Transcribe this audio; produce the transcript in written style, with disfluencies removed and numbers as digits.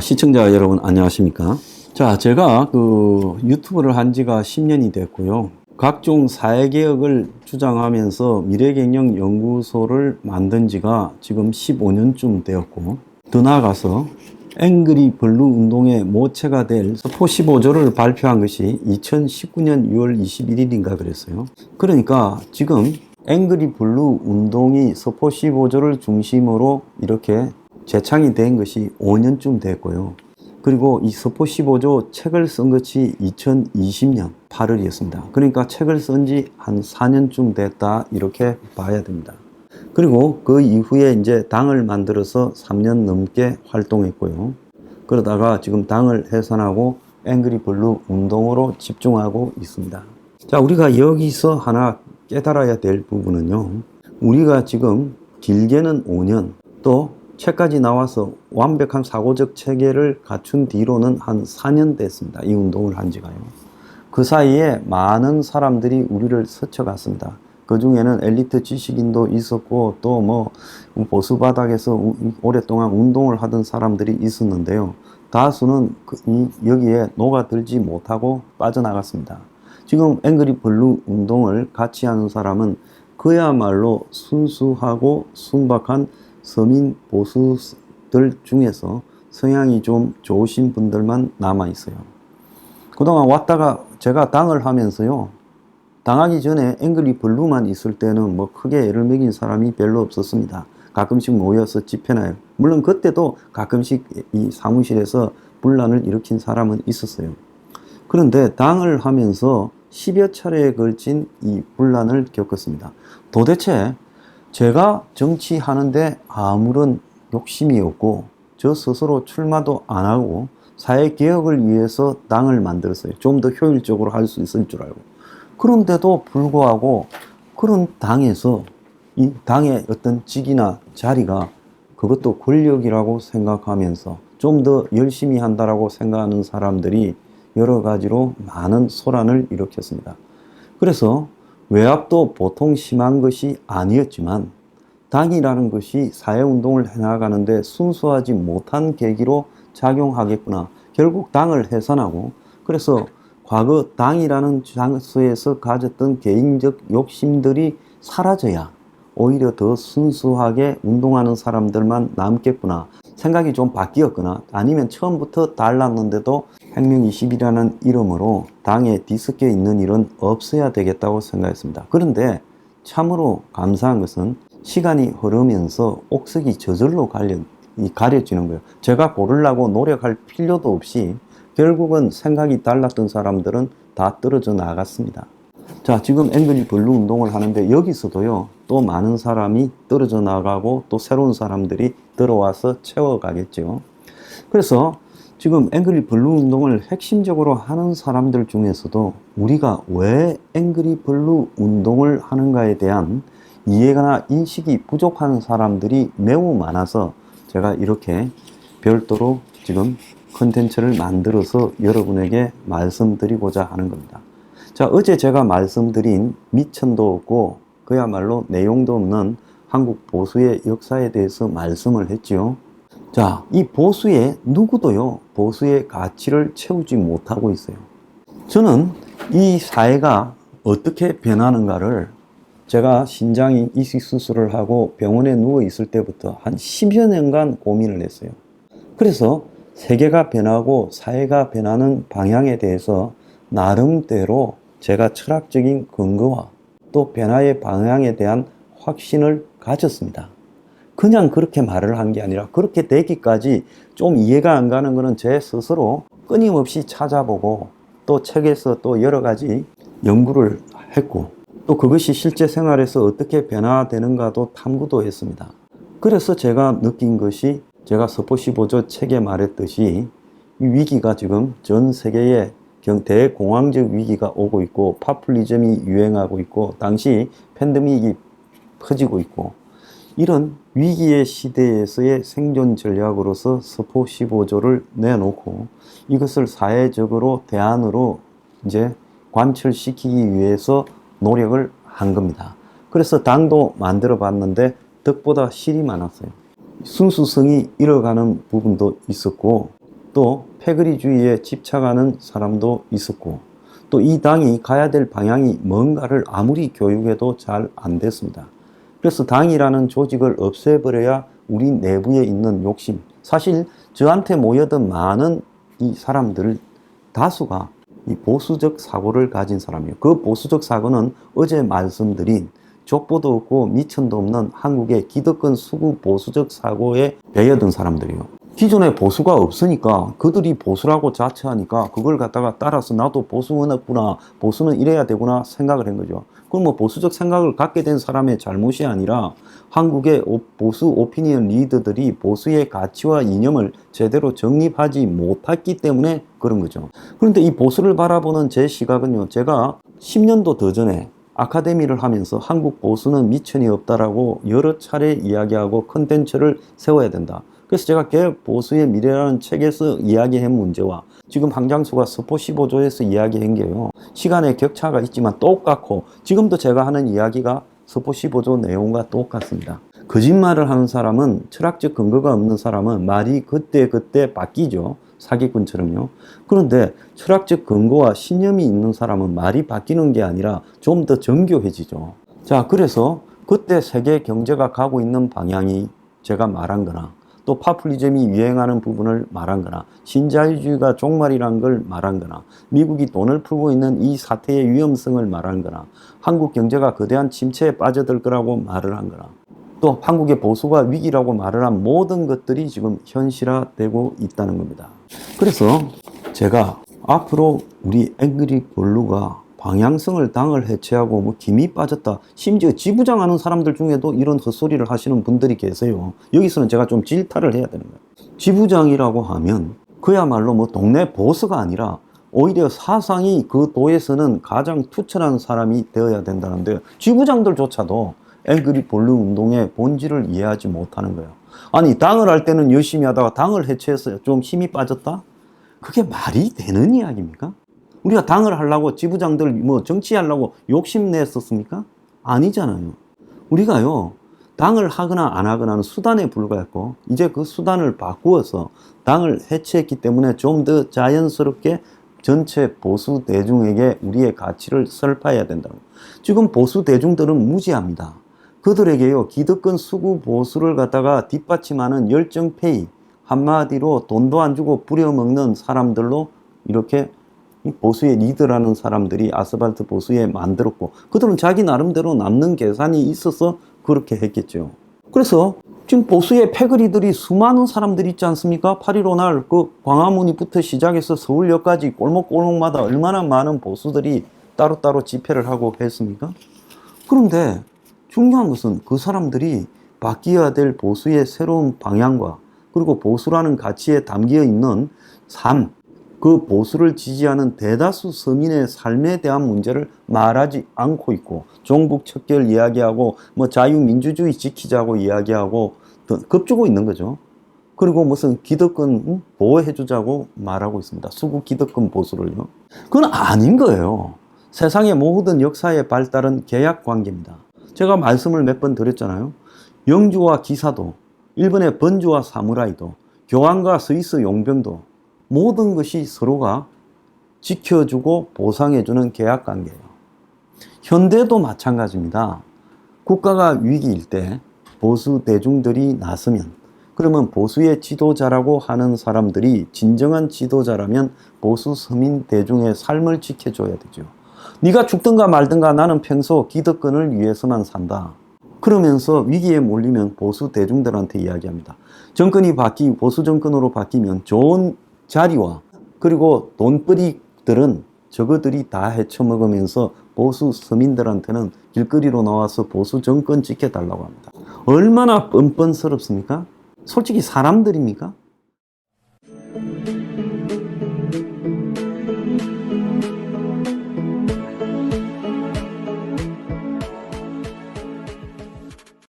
시청자 여러분 안녕하십니까? 제가 유튜브를 한 지가 10년이 됐고요. 각종 사회개혁을 주장하면서 미래경영연구소를 만든 지가 지금 15년쯤 되었고, 더 나아가서 앵그리 블루 운동의 모체가 될 서포 15조를 발표한 것이 2019년 6월 21일인가 그랬어요. 그러니까 지금 앵그리 블루 운동이 서포 15조를 중심으로 이렇게 재창이 된 것이 5년쯤 됐고요. 그리고 이 서포 15조 책을 쓴 것이 2020년 8월이었습니다. 그러니까 책을 쓴 지 한 4년쯤 됐다 이렇게 봐야 됩니다. 그리고 그 이후에 이제 당을 만들어서 3년 넘게 활동했고요. 그러다가 지금 당을 해산하고 앵그리 블루 운동으로 집중하고 있습니다. 우리가 여기서 하나 깨달아야 될 부분은요. 우리가 지금 길게는 5년, 또 책까지 나와서 완벽한 사고적 체계를 갖춘 뒤로는 한 4년 됐습니다. 이 운동을 한 지가요. 그 사이에 많은 사람들이 우리를 스쳐갔습니다. 그 중에는 엘리트 지식인도 있었고, 또 보수 바닥에서 오랫동안 운동을 하던 사람들이 있었는데요. 다수는 여기에 녹아들지 못하고 빠져나갔습니다. 지금 앵그리 블루 운동을 같이 하는 사람은 그야말로 순수하고 순박한 서민 보수들 중에서 성향이 좀 좋으신 분들만 남아 있어요. 그동안 왔다가 제가 당을 하면서요, 당하기 전에 앵그리 블루만 있을 때는 크게 애를 먹인 사람이 별로 없었습니다. 가끔씩 모여서 집회나요. 물론 그때도 가끔씩 이 사무실에서 분란을 일으킨 사람은 있었어요. 그런데 당을 하면서 10여 차례에 걸친 이 분란을 겪었습니다. 도대체 제가 정치하는데 아무런 욕심이 없고, 저 스스로 출마도 안 하고 사회개혁을 위해서 당을 만들었어요. 좀 더 효율적으로 할 수 있을 줄 알고. 그런데도 불구하고 그런 당에서 이 당의 어떤 직이나 자리가 그것도 권력이라고 생각하면서 좀 더 열심히 한다라고 생각하는 사람들이 여러 가지로 많은 소란을 일으켰습니다. 그래서 외압도 보통 심한 것이 아니었지만, 당이라는 것이 사회운동을 해나가는데 순수하지 못한 계기로 작용하겠구나. 결국 당을 해산하고, 그래서 과거 당이라는 장소에서 가졌던 개인적 욕심들이 사라져야 오히려 더 순수하게 운동하는 사람들만 남겠구나. 생각이 좀 바뀌었거나, 아니면 처음부터 달랐는데도 혁명20이라는 이름으로 당에 뒤섞여 있는 일은 없어야 되겠다고 생각했습니다. 그런데 참으로 감사한 것은 시간이 흐르면서 옥석이 저절로 가려지는 거예요. 제가 고르려고 노력할 필요도 없이 결국은 생각이 달랐던 사람들은 다 떨어져 나갔습니다. 지금 앵그리 블루 운동을 하는데 여기서도요, 또 많은 사람이 떨어져 나가고 또 새로운 사람들이 들어와서 채워가겠죠. 그래서 지금 앵그리 블루 운동을 핵심적으로 하는 사람들 중에서도 우리가 왜 앵그리 블루 운동을 하는가에 대한 이해나 인식이 부족한 사람들이 매우 많아서 제가 이렇게 별도로 지금 컨텐츠를 만들어서 여러분에게 말씀드리고자 하는 겁니다. 어제 제가 말씀드린 미천도 없고 그야말로 내용도 없는 한국 보수의 역사에 대해서 말씀을 했지요. 이 보수의 누구도요, 보수의 가치를 채우지 못하고 있어요. 저는 이 사회가 어떻게 변하는가를 제가 신장 이식 수술을 하고 병원에 누워 있을 때부터 한 10여 년간 고민을 했어요. 그래서 세계가 변하고 사회가 변하는 방향에 대해서 나름대로 제가 철학적인 근거와 또 변화의 방향에 대한 확신을 가졌습니다. 그냥 그렇게 말을 한 게 아니라 그렇게 되기까지 좀 이해가 안 가는 것은 제 스스로 끊임없이 찾아보고, 또 책에서 또 여러 가지 연구를 했고, 또 그것이 실제 생활에서 어떻게 변화되는가도 탐구도 했습니다. 그래서 제가 느낀 것이, 제가 서포 15조 책에 말했듯이 이 위기가 지금 전 세계에 대공황적 위기가 오고 있고, 파퓰리즘이 유행하고 있고, 당시 팬데믹이 퍼지고 있고, 이런 위기의 시대에서의 생존 전략으로서 서포 15조를 내놓고 이것을 사회적으로 대안으로 이제 관철시키기 위해서 노력을 한 겁니다. 그래서 당도 만들어 봤는데 덕보다 실이 많았어요. 순수성이 잃어가는 부분도 있었고, 또 패거리주의에 집착하는 사람도 있었고, 또 이 당이 가야 될 방향이 뭔가를 아무리 교육해도 잘 안 됐습니다. 그래서 당이라는 조직을 없애버려야 우리 내부에 있는 욕심, 사실 저한테 모여든 많은 이 사람들 다수가 이 보수적 사고를 가진 사람이에요. 그 보수적 사고는 어제 말씀드린 족보도 없고 미천도 없는 한국의 기득권 수구 보수적 사고에 배여든 사람들이에요. 기존에 보수가 없으니까 그들이 보수라고 자처하니까 그걸 갖다가 따라서 나도 보수구나, 보수는 이래야 되구나 생각을 한 거죠. 그럼 뭐 보수적 생각을 갖게 된 사람의 잘못이 아니라 한국의 보수 오피니언 리더들이 보수의 가치와 이념을 제대로 정립하지 못했기 때문에 그런 거죠. 그런데 이 보수를 바라보는 제 시각은요, 제가 10년도 더 전에 아카데미를 하면서 한국 보수는 미천이 없다라고 여러 차례 이야기하고 컨텐츠를 세워야 된다. 그래서 제가 개혁 보수의 미래라는 책에서 이야기한 문제와 지금 황장수가 서포 15조에서 이야기한 게요, 시간의 격차가 있지만 똑같고 지금도 제가 하는 이야기가 서포 15조 내용과 똑같습니다. 거짓말을 하는 사람은, 철학적 근거가 없는 사람은 말이 그때그때 바뀌죠. 사기꾼처럼요. 그런데 철학적 근거와 신념이 있는 사람은 말이 바뀌는 게 아니라 좀 더 정교해지죠. 자, 그래서 그때 세계 경제가 가고 있는 방향이 제가 말한 거나, 또 파퓰리즘이 유행하는 부분을 말한 거나, 신자유주의가 종말이란 걸 말한 거나, 미국이 돈을 풀고 있는 이 사태의 위험성을 말한 거나, 한국 경제가 거대한 침체에 빠져들 거라고 말을 한 거나, 또 한국의 보수가 위기라고 말을 한 모든 것들이 지금 현실화되고 있다는 겁니다. 그래서 제가 앞으로 우리 앵그리 블루가 방향성을 당을 해체하고 뭐 김이 빠졌다, 심지어 지부장하는 사람들 중에도 이런 헛소리를 하시는 분들이 계세요. 여기서는 제가 좀 질타를 해야 되는 거예요. 지부장이라고 하면 그야말로 뭐 동네 보스가 아니라 오히려 사상이 그 도에서는 가장 투철한 사람이 되어야 된다는데, 지부장들조차도 앵그리 블루 운동의 본질을 이해하지 못하는 거예요. 아니, 당을 할 때는 열심히 하다가 당을 해체해서 좀 힘이 빠졌다? 그게 말이 되는 이야기입니까? 우리가 당을 하려고 지부장들 뭐 정치하려고 욕심냈었습니까? 아니잖아요. 우리가요, 당을 하거나 안 하거나는 수단에 불과했고, 이제 그 수단을 바꾸어서 당을 해체했기 때문에 좀 더 자연스럽게 전체 보수 대중에게 우리의 가치를 설파해야 된다고. 지금 보수 대중들은 무지합니다. 그들에게요, 기득권 수구 보수를 갖다가 뒷받침하는 열정페이, 한마디로 돈도 안 주고 부려먹는 사람들로 이렇게 보수의 리더라는 사람들이 아스팔트 보수에 만들었고, 그들은 자기 나름대로 남는 계산이 있어서 그렇게 했겠죠. 그래서 지금 보수의 패거리들이 수많은 사람들이 있지 않습니까? 8.15 날 그 광화문부터 시작해서 서울역까지 골목골목마다 얼마나 많은 보수들이 따로따로 집회를 하고 했습니까? 그런데 중요한 것은 그 사람들이 바뀌어야 될 보수의 새로운 방향과, 그리고 보수라는 가치에 담겨 있는 삶, 그 보수를 지지하는 대다수 서민의 삶에 대한 문제를 말하지 않고 있고, 종북 척결 이야기하고 뭐 자유민주주의 지키자고 이야기하고 겁주고 있는 거죠. 그리고 무슨 기득권 보호해주자고 말하고 있습니다. 수구 기득권 보수를요. 그건 아닌 거예요. 세상의 모든 역사의 발달은 계약 관계입니다. 제가 말씀을 몇 번 드렸잖아요. 영주와 기사도, 일본의 번주와 사무라이도, 교황과 스위스 용병도, 모든 것이 서로가 지켜주고 보상해주는 계약관계예요. 현대도 마찬가지입니다. 국가가 위기일 때 보수 대중들이 나서면, 그러면 보수의 지도자라고 하는 사람들이 진정한 지도자라면 보수 서민 대중의 삶을 지켜줘야 되죠. 네가 죽든가 말든가 나는 평소 기득권을 위해서만 산다. 그러면서 위기에 몰리면 보수 대중들한테 이야기합니다. 정권이 보수 정권으로 바뀌면 좋은 자리와 그리고 돈벌이들은 저거들이 다 헤쳐먹으면서 보수 서민들한테는 길거리로 나와서 보수 정권 지켜달라고 합니다. 얼마나 뻔뻔스럽습니까? 솔직히 사람들입니까?